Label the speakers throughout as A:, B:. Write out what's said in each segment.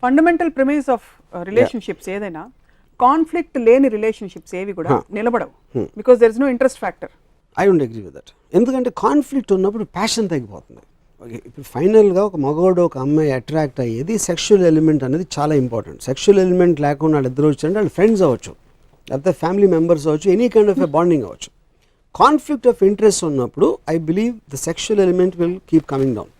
A: Fundamental premise of relationships ఏదైనా conflict లేని relationships ఏవి కూడా నిలబడవు, because there is no interest factor.
B: I don't agree with that. ఎందుకంటే కాన్ఫ్లిక్ట్ ఉన్నప్పుడు ప్యాషన్ తగ్గిపోతుంది. ఇప్పుడు ఫైనల్గా ఒక మగవాడు ఒక అమ్మాయి అట్రాక్ట్ అయ్యేది సెక్షువల్ ఎలిమెంట్ అనేది చాలా ఇంపార్టెంట్. సెక్షువల్ ఎలిమెంట్ లేకుండా వాళ్ళు ఇద్దరు వచ్చారంటే వాళ్ళు ఫ్రెండ్స్ అవ్వచ్చు, లేకపోతే ఫ్యామిలీ మెంబర్స్ అవ్వచ్చు, any kind of a bonding అవ్వచ్చు. కాన్ఫ్లిక్ట్ ఆఫ్ ఇంట్రెస్ట్ ఉన్నప్పుడు I believe the sexual element will keep coming down.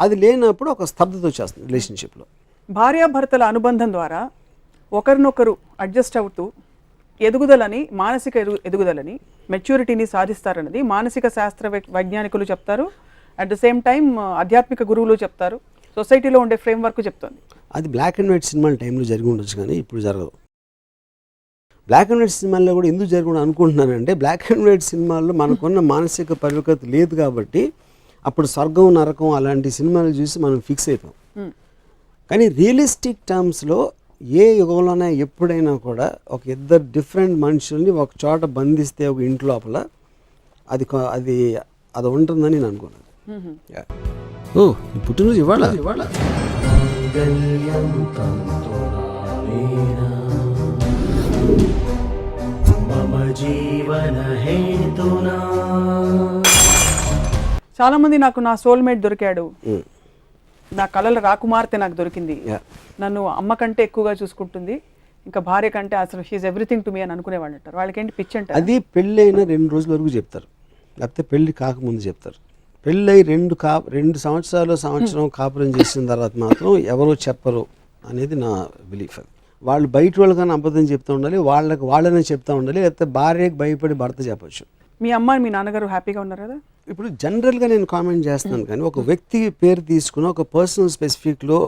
B: అది లేనప్పుడు ఒక స్తబ్దత వచ్చేస్తుంది రిలేషన్షిప్లో.
A: భార్యాభర్తల అనుబంధం ద్వారా ఒకరినొకరు అడ్జస్ట్ అవుతూ ఎదుగుదలని, మానసిక ఎదుగుదలని, మెచ్యూరిటీని సాధిస్తారన్నది మానసిక శాస్త్ర వైజ్ఞానికులు చెప్తారు. అట్ ద సేమ్ టైం ఆధ్యాత్మిక గురువులు చెప్తారు, సొసైటీలో ఉండే ఫ్రేమ్ వర్క్ చెప్తుంది.
B: అది బ్లాక్ అండ్ వైట్ సినిమాల టైంలో జరిగి ఉండొచ్చు, కానీ ఇప్పుడు జరగదు. బ్లాక్ అండ్ వైట్ సినిమాల్లో కూడా ఎందుకు జరగకుండా అనుకుంటున్నానంటే, బ్లాక్ అండ్ వైట్ సినిమాల్లో మనకున్న మానసిక పరిపక్వత లేదు కాబట్టి అప్పుడు స్వర్గం నరకం అలాంటి సినిమాలు చూసి మనం ఫిక్స్ అయిపోయాం. కానీ రియలిస్టిక్ టర్మ్స్లో ఏ యుగంలోనే ఎప్పుడైనా కూడా ఒక ఇద్దరు డిఫరెంట్ మనుషుల్ని ఒక చోట బంధిస్తే ఒక ఇంటి లోపల అది అది అది ఉంటుందని నేను అనుకున్నాను. ఓ పుట్టినరోజు ఇవాళ
A: చాలా మంది నాకు నా సోల్మేట్ దొరికాడు, నా కళల రాకుమార్తె నాకు దొరికింది, నన్ను అమ్మ కంటే ఎక్కువగా చూసుకుంటుంది, ఇంకా భార్య కంటే అసలు షీఈ్ ఎవ్రీథింగ్ టు మీ అని అనుకునేవాళ్ళు అంటారు. వాళ్ళకి ఏంటి పిచ్చి అంటారు.
B: అది పెళ్ళి అయిన 2 రోజుల వరకు చెప్తారు, లేకపోతే పెళ్ళి కాకముందు చెప్తారు. పెళ్ళి అయి 2 సంవత్సరాలు సంవత్సరం కాపురం చేసిన తర్వాత మాత్రం ఎవరో చెప్పరు అనేది నా బిలీఫ్. అది వాళ్ళు బయట వాళ్ళకన్నా అబద్ధం చెప్తూ ఉండాలి, వాళ్ళనే చెప్తూ ఉండాలి, లేకపోతే భార్యకి భయపడి భర్త చెప్పచ్చు.
A: మీ అమ్మ మీ నాన్నగారు హ్యాపీగా ఉన్నారు కదా?
B: ఇప్పుడు జనరల్గా నేను కామెంట్ చేస్తున్నాను, కానీ ఒక వ్యక్తి పేరు తీసుకుని ఒక పర్సనల్ స్పెసిఫిక్లో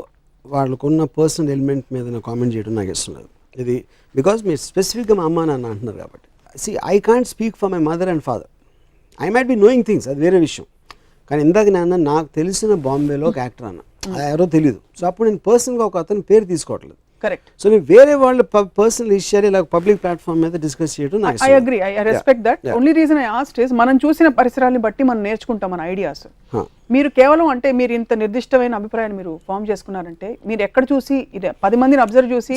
B: వాళ్ళకున్న పర్సనల్ ఎలిమెంట్ మీద నేను కామెంట్ చేయడం నాకు ఇష్టం లేదు. ఇది బికాజ్ మీరు స్పెసిఫిక్గా మా అమ్మ నాన్న అంటున్నారు కాబట్టి. I can't speak for my mother and father. I might be knowing things, అది వేరే విషయం. కానీ ఇందాక నేను నాకు తెలిసిన బాంబేలో ఒక యాక్టర్ అన్న, అది ఎవరో తెలియదు. సో అప్పుడు నేను పర్సనల్గా ఒక అతను పేరు తీసుకోవట్లేదు.
A: కరెక్ట్.
B: సో నేను వేరే వాళ్ళు పర్సనల్ ఇష్యూని ఇలా పబ్లిక్ ప్లాట్ఫామ్ మీద డిస్కస్ చేయడం నాకు
A: I agree, I respect that. Only reason I asked is మనం చూసిన పరిసరాలను బట్టి మనం నేర్చుకుంటాం మన ఐడియాస్. మీరు కేవలం అంటే మీరు ఇంత నిర్దిష్టమైన అభిప్రాయాన్ని మీరు ఫామ్ చేసుకున్నారంటే మీరు ఎక్కడ చూసి 10 మందిని అబ్జర్వ్ చూసి,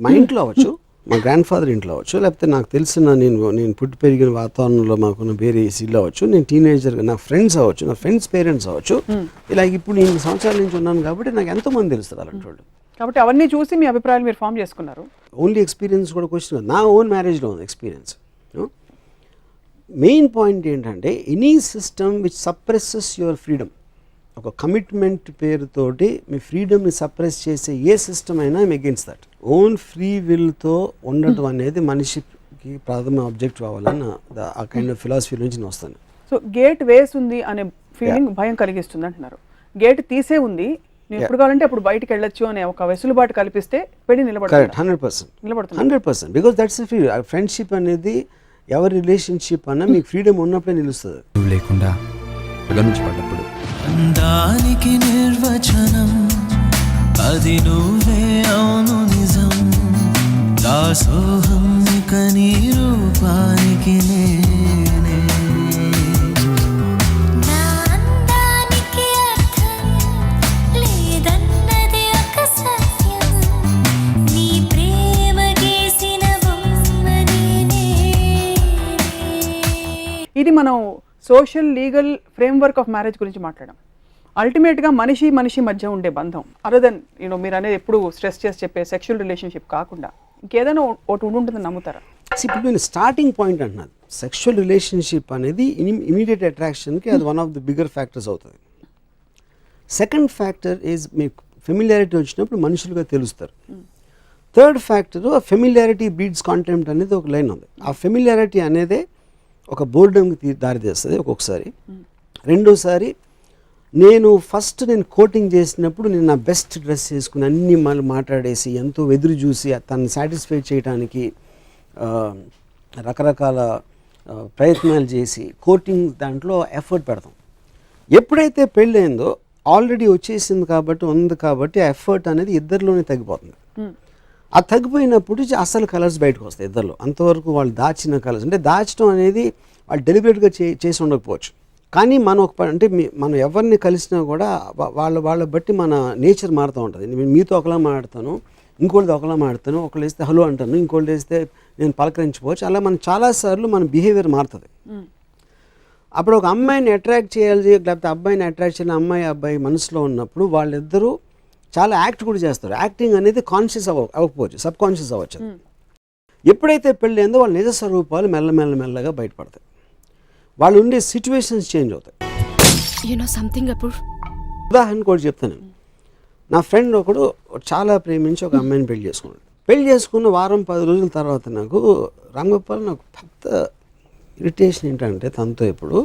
B: మా ఇంట్లో అవ్వచ్చు, మా గ్రాండ్ ఫాదర్ ఇంట్లో అవ్వచ్చు, లేకపోతే నాకు తెలిసిన నేను పుట్టి పెరిగిన వాతావరణంలో మాకున్న వేరే ఇల్లు అవ్వచ్చు, నేను టీనేజర్గా నా ఫ్రెండ్స్ అవ్వచ్చు, నా ఫ్రెండ్స్ పేరెంట్స్ అవ్వచ్చు, ఇలా ఇప్పుడు నేను సంవత్సరాల నుంచి ఉన్నాను కాబట్టి నాకు ఎంతోమంది తెలుస్తుంది అలాంటి వాళ్ళు.
A: కాబట్టి అవన్నీ చూసి మీ అభిప్రాయాలు మీరు ఫామ్ చేసుకున్నారు.
B: ఓన్లీ ఎక్స్పీరియన్స్ కూడా క్వశ్చన్ కాదు, నా ఓన్ మ్యారేజ్లో ఉంది ఎక్స్పీరియన్స్. మెయిన్ పాయింట్ ఏంటంటే any system which suppresses your freedom, ఒక కమిట్మెంట్ పేరుతోటి మీ ఫ్రీడమ్ని సప్రెస్ చేసే ఏ సిస్టమ్ అయినా I'm against that. Own free విల్తో ఉండటం అనేది మనిషికి ప్రథమ ఆబ్జెక్టివ్ అవ్వాలని ఆ కైండ్ ఆఫ్ ఫిలాసఫీ నుంచి నేను వస్తాను.
A: సో గేట్ వేసి ఉంది అనే ఫీలింగ్ భయం కలిగిస్తుంది అంటున్నారు. గేట్ తీసే ఉంది, నేను ఎప్పుడు కావాలంటే అప్పుడు బయటకు వెళ్ళొచ్చు అనే ఒక వెసులుబాటు కల్పిస్తే పెళ్లి నిలబడుతుంది.
B: 100%. Because that's free. ఫ్రెండ్షిప్ అనేది ఎవరి రిలేషన్షిప్ అన్నా మీకు ఫ్రీడమ్ ఉన్నప్పుడే నిలుస్తుంది.
C: లేకుండా పడ్డప్పుడు దానికి నిర్వచనం అది నువ్వే, అవును నిజం, దాసోహం ఇక నీ రూపానికి నేనే.
A: ఇది మనం social legal framework of marriage గురించి మాట్లాడాం. అల్టిమేట్గా మనిషి మధ్య ఉండే బంధం అదర్ దెన్ మీరు అనేది ఎప్పుడు స్ట్రెస్ చేసి చెప్పే సెక్షువల్ రిలేషన్షిప్ కాకుండా ఇంకేదైనా ఒకటి ఉంటుందని నమ్ముతారా?
B: ఇప్పుడు నేను స్టార్టింగ్ పాయింట్ అంటున్నాను, సెక్షువల్ రిలేషన్షిప్ అనేది ఇమీడియట్ అట్రాక్షన్కి అది one of the bigger factors అవుతుంది. సెకండ్ ఫ్యాక్టర్ ఈజ్ మీకు ఫెమిలియారిటీ వచ్చినప్పుడు మనుషులుగా తెలుస్తారు. Third factor familiarity breeds contempt అనేది ఒక లైన్ ఉంది. ఆ ఫెమిలియారిటీ అనేదే ఒక బోర్డంకి దారి తీస్తుంది ఒక్కొక్కసారి. రెండోసారి నేను కోటింగ్ చేసినప్పుడు నేను నా బెస్ట్ డ్రెస్ చేసుకుని అన్ని మళ్ళీ మాట్లాడేసి ఎంతో ఎదురు చూసి తనని సాటిస్ఫై చేయడానికి రకరకాల ప్రయత్నాలు చేసి కోటింగ్ దాంట్లో ఎఫర్ట్ పెడతాం. ఎప్పుడైతే పెళ్ళయిందో ఆల్రెడీ వచ్చేసింది కాబట్టి ఉంది కాబట్టి ఆ ఎఫర్ట్ అనేది ఇద్దరిలోనే తగ్గిపోతుంది. ఆ తగ్గిపోయినప్పుడు అసలు కలర్స్ బయటకు వస్తాయి ఇద్దరిలో. అంతవరకు వాళ్ళు దాచిన కలర్స్ అంటే దాచడం అనేది వాళ్ళు డెలిబరేట్గా చేసి ఉండకపోవచ్చు, కానీ మనం అంటే మనం ఎవరిని కలిసినా కూడా వాళ్ళ బట్టి మన నేచర్ మారుతూ ఉంటుంది. నేను మీతో ఒకలా మాట్లాడతాను, ఇంకోటితో ఒకలా మాట్లాడతాను, ఒకళ్ళు వేస్తే హలో అంటాను, ఇంకోటి వేస్తే నేను పలకరించిపోవచ్చు. అలా మనం చాలాసార్లు మన బిహేవియర్ మారుతుంది. అప్పుడు ఒక అమ్మాయిని అట్రాక్ట్ చేయాలి లేకపోతే అబ్బాయిని అట్రాక్ట్ చేయాలి, అమ్మాయి అబ్బాయి మనసులో ఉన్నప్పుడు వాళ్ళిద్దరూ చాలా యాక్ట్ కూడా చేస్తారు. యాక్టింగ్ అనేది కాన్షియస్ అవ్వకపోవచ్చు, సబ్ కాన్షియస్ అవ్వచ్చు. ఎప్పుడైతే పెళ్ళి అయిందో వాళ్ళ నిజ స్వరూపాలు మెల్లగా బయటపడతాయి. వాళ్ళు ఉండే సిచ్యువేషన్స్ చేంజ్ అవుతాయి. ఉదాహరణ కూడా చెప్తాను. నా ఫ్రెండ్ ఒకడు చాలా ప్రేమించి ఒక అమ్మాయిని పెళ్లి చేసుకున్నాడు. పెళ్లి చేసుకున్న వారం 10 రోజుల తర్వాత నాకు రాంగోపాల్ నాకు పెద్ద ఇరిటేషన్ ఏంటంటే తనతో ఇప్పుడు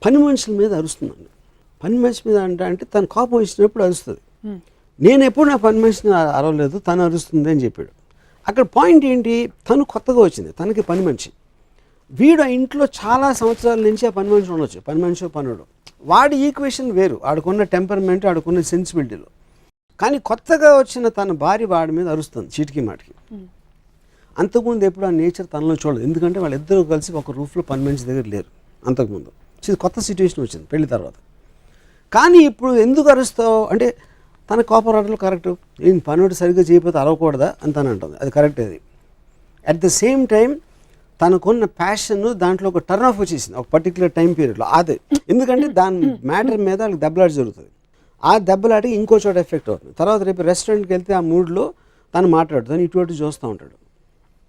B: పని మనుషుల మీద అరుస్తున్నాను. పని మనిషి మీద అంటే తను కోపం వచ్చినప్పుడు అరుస్తుంది. నేను ఎప్పుడు నా పని మనిషిని అరవలేదు, తను అరుస్తుంది అని చెప్పాడు. అక్కడ పాయింట్ ఏంటి, తను కొత్తగా వచ్చింది, తనకి పని మనిషి. వీడు ఆ ఇంట్లో చాలా సంవత్సరాల నుంచి ఆ పని మనిషి ఉండొచ్చు, పని మనిషి పనుడు. వాడి ఈక్వేషన్ వేరు, ఆడుకున్న టెంపర్మెంట్, ఆడుకున్న సెన్సిబిలిటీలో. కానీ కొత్తగా వచ్చిన తన భార్య వాడి మీద అరుస్తుంది చీటికి మాటికి. అంతకుముందు ఎప్పుడు ఆ నేచర్ తనలో చూడదు, ఎందుకంటే వాళ్ళిద్దరూ కలిసి ఒక రూఫ్లో పని మనిషి దగ్గర లేరు అంతకుముందు. ఇది కొత్త సిచ్యువేషన్ వచ్చింది పెళ్లి తర్వాత. కానీ ఇప్పుడు ఎందుకు అరుస్తావు అంటే తన కోపం రావడంలో కరెక్ట్, నేను పనుడు సరిగ్గా చేయకపోతే అరవకూడదా అని తను అంటుంది, అది కరెక్ట్. అది అట్ ద సేమ్ టైం తనకున్న ప్యాషన్ దాంట్లో ఒక టర్న్ ఆఫ్ వచ్చేసింది ఒక పర్టికులర్ టైం పీరియడ్లో. అదే ఎందుకంటే దాని మ్యాటర్ మీద వాళ్ళకి దెబ్బలాట జరుగుతుంది. ఆ దెబ్బలాటకి ఇంకో చోట ఎఫెక్ట్ అవుతుంది. తర్వాత రేపు రెస్టారెంట్కి వెళ్తే ఆ మూడ్లో తను మాట్లాడుతాను, ఇటువంటి చూస్తూ ఉంటాడు,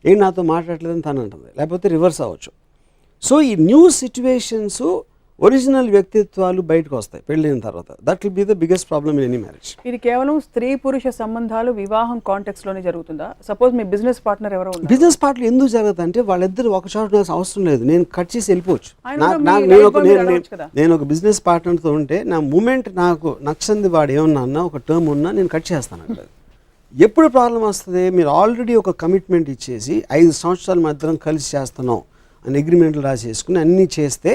B: ఏం నాతో మాట్లాడలేదని తను అంటుంది, లేకపోతే రివర్స్ అవ్వచ్చు. సో ఈ న్యూ సిచ్యువేషన్స్ ఒరిజినల్ వ్యక్తిత్వాలు బయటకు వస్తాయి పెళ్ళైన తర్వాత. That will be the biggest problem in any marriage.
A: ఇది కేవలం స్త్రీ పురుష సంబంధాలు వివాహం కాంటెక్స్ట్ లోనే జరుగుతుందా? సపోజ్ మీ బిజినెస్ పార్ట్నర్ ఎవరో ఉన్నారు,
B: బిజినెస్ పార్ట్నర్ ఎందుకు జరుగుతుంది అంటే వాళ్ళిద్దరు ఒక చోట అవసరం లేదు, నేను కట్ చేసి వెళ్ళిపోవచ్చు. నేను ఒక బిజినెస్ పార్ట్నర్తో ఉంటే నా మూమెంట్ నాకు నచ్చంది వాడు ఏమన్నా అన్నా ఒక టర్మ్ ఉన్నా నేను కట్ చేస్తాను. అంటే ఎప్పుడు ప్రాబ్లం వస్తుంది, మీరు ఆల్రెడీ ఒక కమిట్మెంట్ ఇచ్చేసి 5 సంవత్సరాల మధ్యలో కలిసి చేస్తున్నాం అని అగ్రిమెంట్లు రాసేసుకుని అన్నీ చేస్తే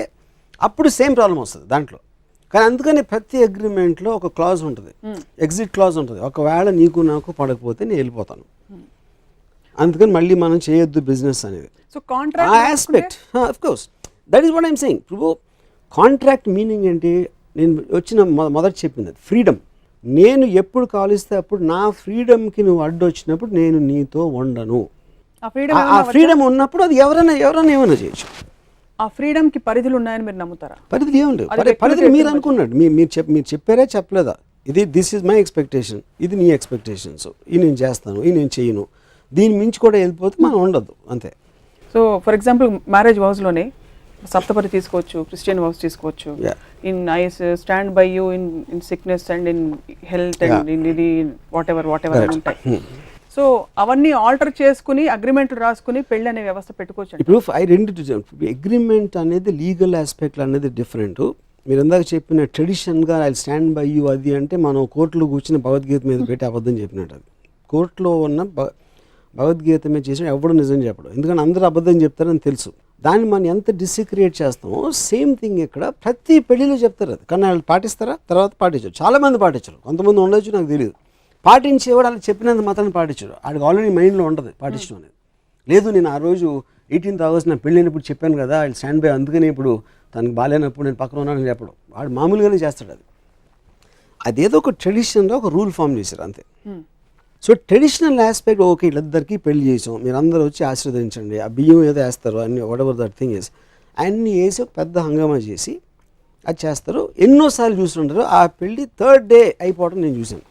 B: అప్పుడు సేమ్ ప్రాబ్లం వస్తుంది దాంట్లో. కానీ అందుకని ప్రతి అగ్రిమెంట్లో ఒక క్లాజ్ ఉంటుంది, ఎగ్జిట్ క్లాజ్ ఉంటుంది. ఒకవేళ నీకు నాకు పడకపోతే నేను వెళ్ళిపోతాను, అందుకని మళ్ళీ మనం చేయొద్దు బిజినెస్ అనేది.
A: So contract
B: aspect of course that is what I'm saying. ఇప్పుడు కాంట్రాక్ట్ మీనింగ్ ఏంటి, నేను వచ్చిన మొదటి చెప్పింది ఫ్రీడమ్. నేను ఎప్పుడు కాలిస్తే అప్పుడు నా ఫ్రీడమ్కి నువ్వు అడ్డు వచ్చినప్పుడు నేను నీతో ఉండను. ఆ ఫ్రీడమ్ ఉన్నప్పుడు అది ఎవరైనా ఏమైనా చేయొచ్చు.
A: ఆ ఫ్రీడమ్ కి పరిధులు ఉన్నాయని మీరు నమ్ముతారా?
B: పరిధులు ఏముండవు. పరిధులు మీరు అనుకున్నాడు, మీరు చెప్పారా చెప్పలేదా, దిస్ ఈజ్ మై ఎక్స్పెక్టేషన్, ఇది నీ ఎక్స్పెక్టేషన్స్, ఇది నేను చేస్తాను, ఇది నేను చేయను, దీని మించి కూడా వెళ్ళిపోతే మనం ఉండదు అంతే.
A: సో ఫర్ ఎగ్జాంపుల్ మ్యారేజ్ హౌస్లోనే సప్తపది తీసుకోవచ్చు, క్రిస్టియన్ హౌస్ తీసుకోవచ్చు. In I stand by you in sickness and in health and in ఇది వాట్ ఎవర్ ఉంటాయి. సో అవన్నీ ఆల్టర్ చేసుకుని అగ్రిమెంట్లు రాసుకుని పెళ్ళి అనే వ్యవస్థ పెట్టుకోవచ్చు.
B: ఇప్పుడు అగ్రిమెంట్ అనేది లీగల్ ఆస్పెక్ట్ అనేది డిఫరెంట్. మీరు ఇందాక చెప్పిన ట్రెడిషన్గా ఐ స్టాండ్ బై యూ అది అంటే మనం కోర్టులో కూర్చుని భగవద్గీత మీద పెట్టి అబద్ధం చెప్పినట్టు. అది కోర్టులో ఉన్న భగవద్గీత మీద చేసిన ఎవడు నిజం చెప్పడు, ఎందుకంటే అందరూ అబద్ధం చెప్తారని తెలుసు. దాన్ని మనం ఎంత డిసిక్రియేట్ చేస్తామో సేమ్ థింగ్ ఇక్కడ ప్రతి పెళ్లిలో చెప్తారు. అది కానీ వాళ్ళు పాటిస్తారా? తర్వాత పాటించరు, చాలామంది పాటించరు, కొంతమంది ఉండొచ్చు, నాకు తెలియదు. పాటించేవాడు అలా చెప్పినంత మాత్రం పాటించడు, వాడికి ఆల్రెడీ మైండ్లో ఉంటుంది పాటించడం అనేది. లేదు నేను ఆ రోజు 18th August నా పెళ్ళైనప్పుడు చెప్పాను కదా ఐ స్టాండ్ బై, అందుకని ఇప్పుడు తనకు బాగాలేనప్పుడు నేను పక్కన ఉన్నానని చెప్పడం, వాడు మామూలుగానే చేస్తాడు. అదేదో ఒక ట్రెడిషన్లో ఒక రూల్ ఫామ్ చేశారు అంతే. సో ట్రెడిషనల్ ఆస్పెక్ట్ ఓకే, వీళ్ళిద్దరికీ పెళ్లి చేసాం, మీరు అందరూ వచ్చి ఆశీర్వదించండి, ఆ బియ్యం ఏదో వేస్తారు అన్ని what ever that thing is అన్నీ వేసి ఒక పెద్ద హంగామా చేసి అది చేస్తారు. ఎన్నోసార్లు చూస్తుంటారు. ఆ పెళ్ళి 3rd day అయిపోవడం నేను చూశాను.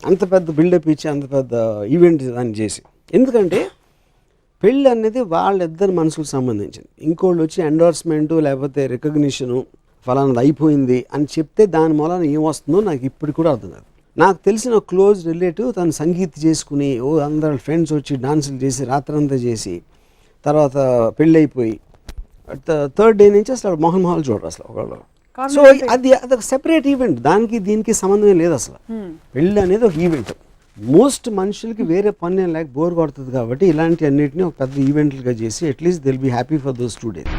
B: అంత పెద్ద బిల్డప్ ఇచ్చి అంత పెద్ద ఈవెంట్ దాన్ని చేసి, ఎందుకంటే పెళ్ళి అనేది వాళ్ళిద్దరి మనసుకు సంబంధించింది. ఇంకోళ్ళు వచ్చి ఎండోర్స్మెంటు లేకపోతే రికగ్నిషను ఫలానాది అయిపోయింది అని చెప్తే దాని మూలన ఏమొస్తుందో నాకు ఇప్పుడు కూడా అర్థం కాదు. నాకు తెలిసిన క్లోజ్ రిలేటివ్ తను సంగీత్ చేసుకుని అందరు ఫ్రెండ్స్ వచ్చి డాన్సులు చేసి రాత్రంతా చేసి తర్వాత పెళ్ళి అయిపోయి 3rd day నుంచి అసలు మోహన్ మహల్ చూడరు అసలు ఒకళ్ళు. సో అదొక సెపరేట్ ఈవెంట్, దానికి దీనికి సంబంధమే లేదు అసలు. పెళ్ళి అనేది ఒక ఈవెంట్. మోస్ట్ మనుషులకి వేరే పని లేక బోర్ కొడుతుంది కాబట్టి ఇలాంటి అన్నిటిని ఒక పెద్ద ఈవెంట్లుగా చేసి at least will be happy for those 2 days.